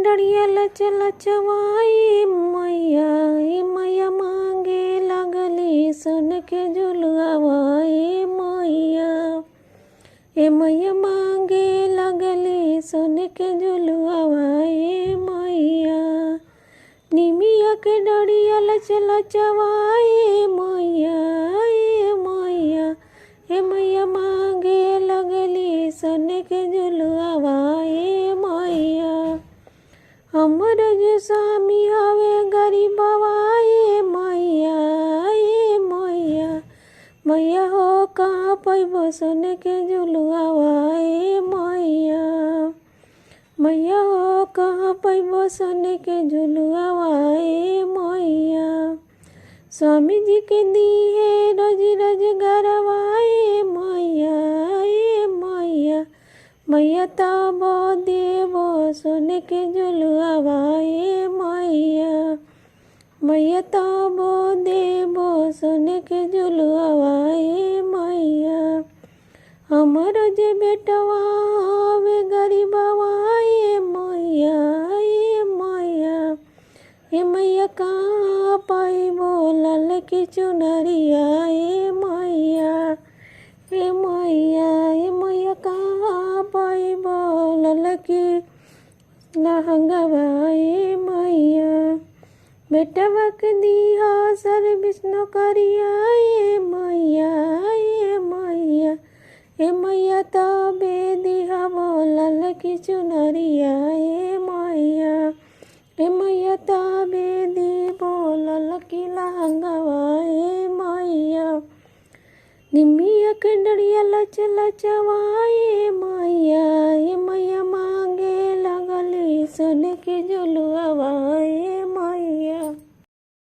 डरिया लच लचवाई मैया, मैया मांगे लगली सुन के झुलुआवा मैया, मैया मांगे लगली सुन के झुलुआवा मैया। निमिया के डरिया लच लचवाई मैया, मैया मैया मांगे लगली सुन के झुलुआवा मैया। हमर जो स्वामी हवे गरीबवा मैया, मैया मैया हो कहाँ पैबो सुन के झुलुआवा मैया, मैया हो कहाँ पैबो सुन के झुलुआवा मैया। स्वामी जी के दिए रोज रोजगारवा मैया, मैया मैया तब देवो सुन के झुलुआवा मैया, मैया तब देवो सुन के झुलुआवा मैया। हमर जे बेटवा हवे गरीबवा मैया, मैया मैया कहाँ पाइबो लाल की चुनरिया मैया, मैया मैया कहाँ पाइबो लाल की लहंगवा मैया। बेटवा के दिया सर्विस नौकरिया मैया, मैया मैया तबे दिहा लाल की चुनरिया मैया, मैया तबे दीबो लाल की लहंगवा मैया। निमिया के डरिया लच लचवाई मैया, मैया मांगे लगली सुन के झुलुआवा